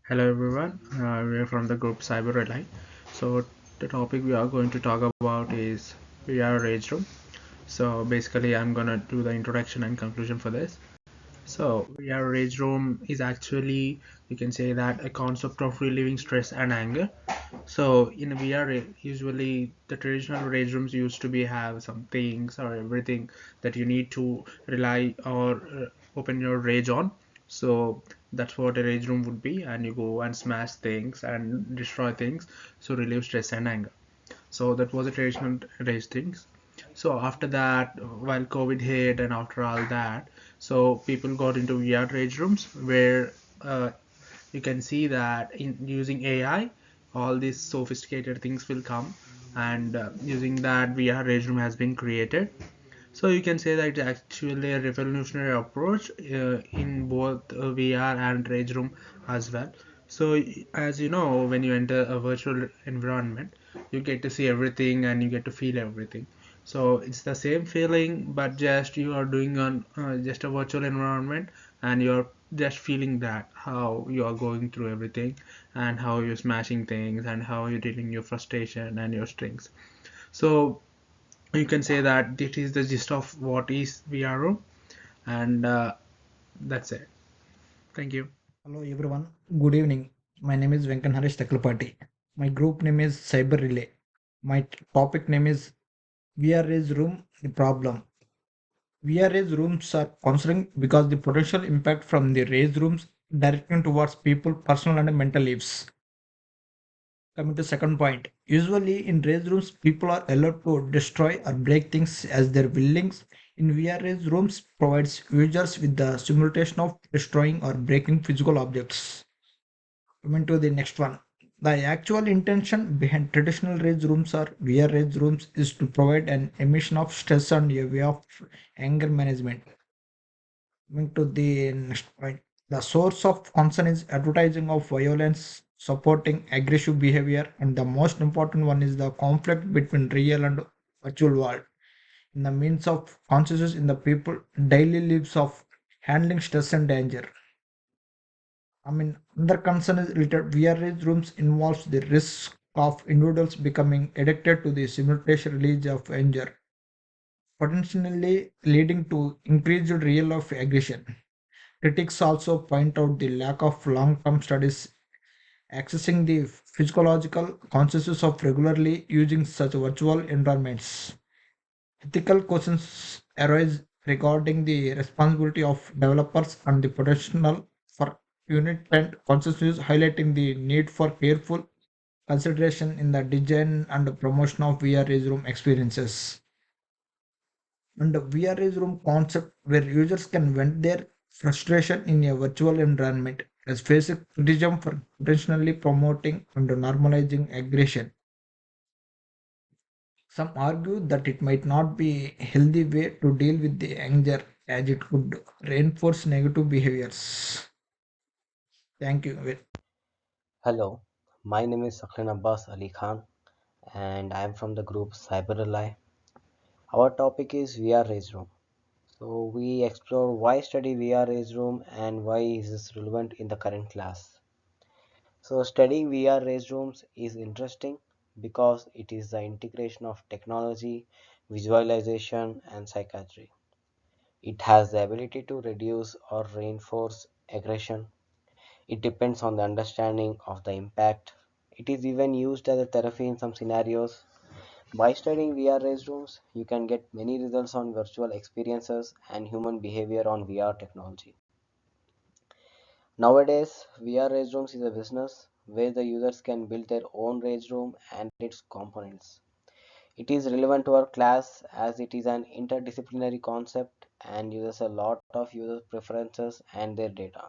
Hello everyone, we are from the group Cyber Relay. So the topic we are going to talk about is VR Rage Room. So basically I'm gonna do the introduction and conclusion for this. So VR Rage Room is actually, you can say that, a concept of relieving stress and anger. So in a VR, usually the traditional rage rooms used to be have some things or everything that you need to rely or open your rage on. So that's what a rage room would be, and you go and smash things and destroy things, so relieve stress and anger. So that was the traditional rage things. So after that, while COVID hit and after all that, so people got into VR rage rooms where you can see that in using AI, all these sophisticated things will come, and using that VR Rage Room has been created. So you can say that it's actually a revolutionary approach in both VR and Rage Room as well. So as you know, when you enter a virtual environment, you get to see everything and you get to feel everything. So it's the same feeling, but just you are doing on just a virtual environment, and you're just feeling that how you are going through everything, and how you're smashing things, and how you're dealing your frustration and your strings. So you can say that this is the gist of what is VRO, and that's it. Thank you. Hello everyone. Good evening. My name is Venkan Harish Taklapati. My group name is Cyber Relay. My topic name is VRA's Room the Problem. VRA's rooms are concerning because the potential impact from the raised rooms directing towards people, personal and mental lives. Coming to second point. Usually in raised rooms, people are allowed to destroy or break things as their willings. In VRA's rooms provides users with the simulation of destroying or breaking physical objects. Coming to the next one. The actual intention behind traditional rage rooms or VR rage rooms is to provide an emission of stress and a way of anger management. Coming to the next point. The source of concern is advertising of violence, supporting aggressive behavior, and the most important one is the conflict between real and virtual world in the means of consciousness in the people daily lives of handling stress and danger. Another concern is related VRS rooms involves the risk of individuals becoming addicted to the simultaneous release of anger, potentially leading to increased real of aggression. Critics also point out the lack of long-term studies accessing the physiological consequences of regularly using such virtual environments. Ethical questions arise regarding the responsibility of developers and the potential for unit and consensus, highlighting the need for careful consideration in the design and promotion of VR room experiences. And the VR room concept where users can vent their frustration in a virtual environment as facing criticism for intentionally promoting and normalizing aggression. Some argue that it might not be a healthy way to deal with the anger as it could reinforce negative behaviors. Thank you. Hello, my name is Sakhin Abbas Ali Khan and I am from the group CyberAlly. Our topic is VR Race Room. So we explore why study VR Race Room and why is this relevant in the current class. So studying VR Race Rooms is interesting because it is the integration of technology, visualization and psychiatry. It has the ability to reduce or reinforce aggression. It depends on the understanding of the impact. It is even used as a therapy in some scenarios. By studying VR race rooms, you can get many results on virtual experiences and human behavior on VR technology. Nowadays, VR race rooms is a business where the users can build their own race room and its components. It is relevant to our class as it is an interdisciplinary concept and uses a lot of user preferences and their data.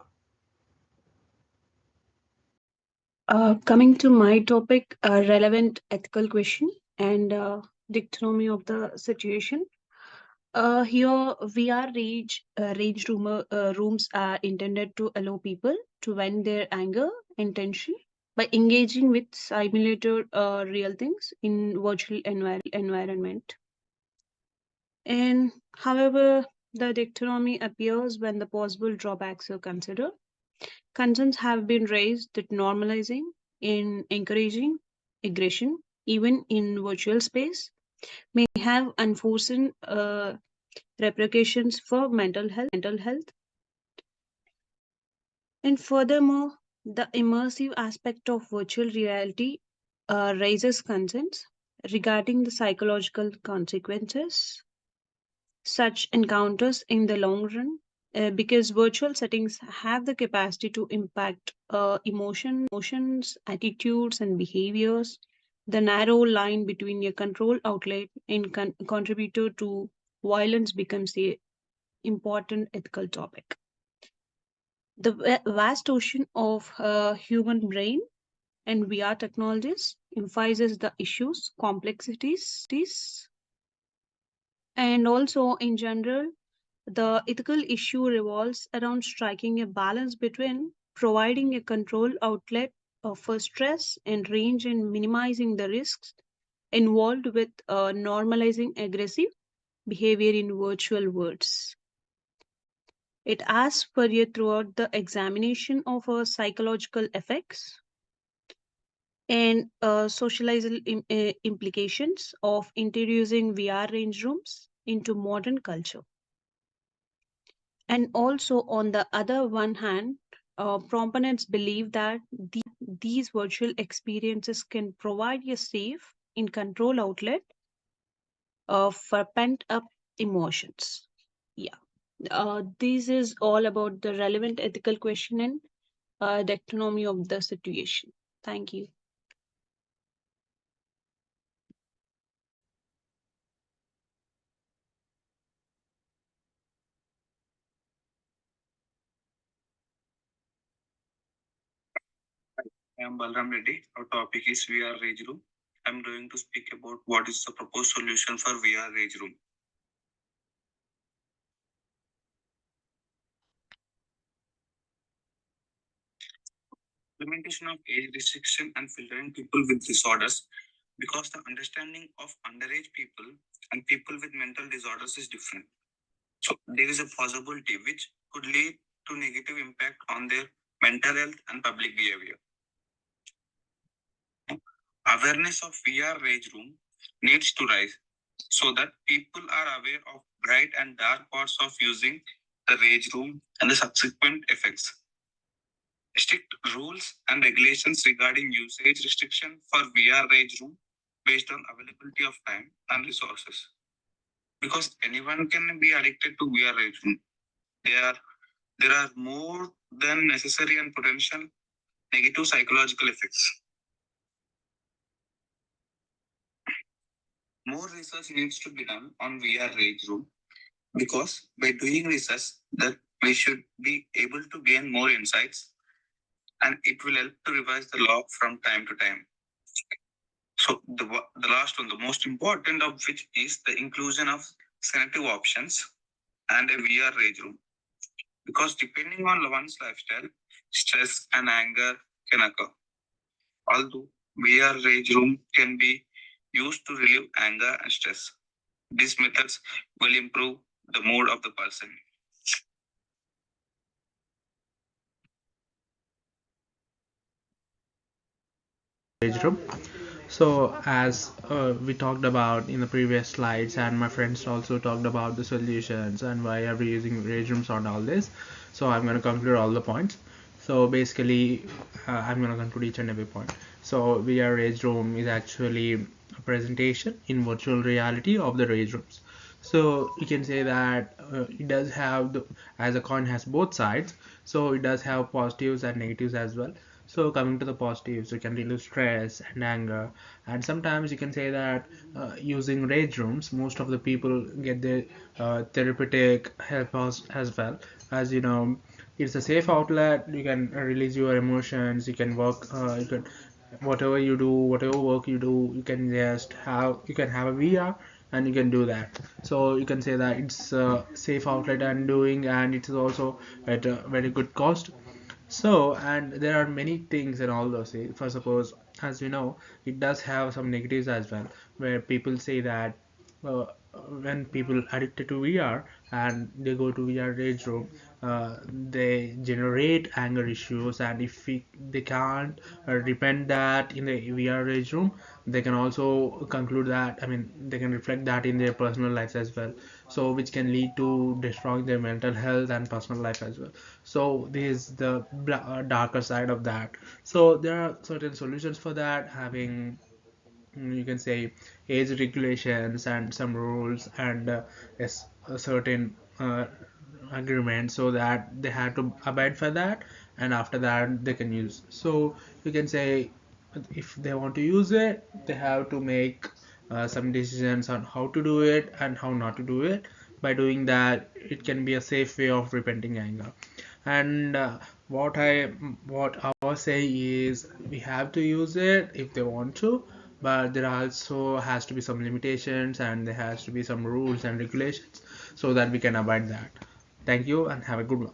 Coming to my topic, relevant ethical question and dichotomy of the situation. Here, VR rooms are intended to allow people to vent their anger and tension by engaging with simulated real things in virtual environment. And however, the dichotomy appears when the possible drawbacks are considered. Concerns have been raised that normalizing in encouraging aggression, even in virtual space, may have unforeseen repercussions for mental health. And furthermore, the immersive aspect of virtual reality raises concerns regarding the psychological consequences such encounters in the long run, because virtual settings have the capacity to impact emotions, attitudes, and behaviors. The narrow line between a control outlet and contributor to violence becomes a important ethical topic. The vast ocean of human brain and VR technologies emphasizes the issues, complexities, and also in general, the ethical issue revolves around striking a balance between providing a control outlet for stress and range and minimizing the risks involved with normalizing aggressive behavior in virtual worlds. It asks for you throughout the examination of psychological effects and socializal implications of introducing VR range rooms into modern culture. And also, on the other one hand, proponents believe that these virtual experiences can provide a safe and control outlet for pent up emotions. Yeah. This is all about the relevant ethical question and the economy of the situation. Thank you. I am Balram Reddy. Our topic is VR Rage Room. I'm going to speak about what is the proposed solution for VR Rage Room. Implementation of age restriction and filtering people with disorders, because the understanding of underage people and people with mental disorders is different. So there is a possibility which could lead to negative impact on their mental health and public behavior. Awareness of VR Rage Room needs to rise so that people are aware of bright and dark parts of using the Rage Room and the subsequent effects. Strict rules and regulations regarding usage restriction for VR Rage Room based on availability of time and resources. Because anyone can be addicted to VR Rage Room. There are more than necessary and potential negative psychological effects. More research needs to be done on VR Rage Room, because by doing research that we should be able to gain more insights, and it will help to revise the law from time to time. So the last one, the most important of which is the inclusion of selective options and a VR Rage Room, because depending on one's lifestyle, stress and anger can occur. Although VR Rage Room can be used to relieve anger and stress, these methods will improve the mood of the person. Rage Room. So as we talked about in the previous slides, and my friends also talked about the solutions and why are we using rage rooms on all this. So I'm going to conclude all the points. So basically, I'm going to conclude each and every point. So VR Rage Room is actually a presentation in virtual reality of the rage rooms. So you can say that it does have as a coin has both sides. So it does have positives and negatives as well. So coming to the positives, you can relieve stress and anger, and sometimes you can say that using rage rooms, most of the people get their therapeutic help as well. As you know, it's a safe outlet. You can release your emotions. You can work. You can whatever you do, whatever work you do, you can have a VR and you can do that. So you can say that it's a safe outlet and doing, and it is also at a very good cost. So, and there are many things and all those things. For suppose, as you know, it does have some negatives as well, where people say that uh, when people addicted to VR and they go to VR rage room, they generate anger issues, and if they can't repent that in the VR rage room, they can also conclude that, I mean, they can reflect that in their personal lives as well, so which can lead to destroying their mental health and personal life as well. So this is the darker side of that. So there are certain solutions for that, having, you can say, age regulations and some rules, and a certain agreement, so that they have to abide for that, and after that they can use. So you can say, if they want to use it, they have to make some decisions on how to do it and how not to do it. By doing that, it can be a safe way of repenting anger. And what I say is, we have to use it if they want to, but there also has to be some limitations, and there has to be some rules and regulations, so that we can abide that. Thank you and have a good one.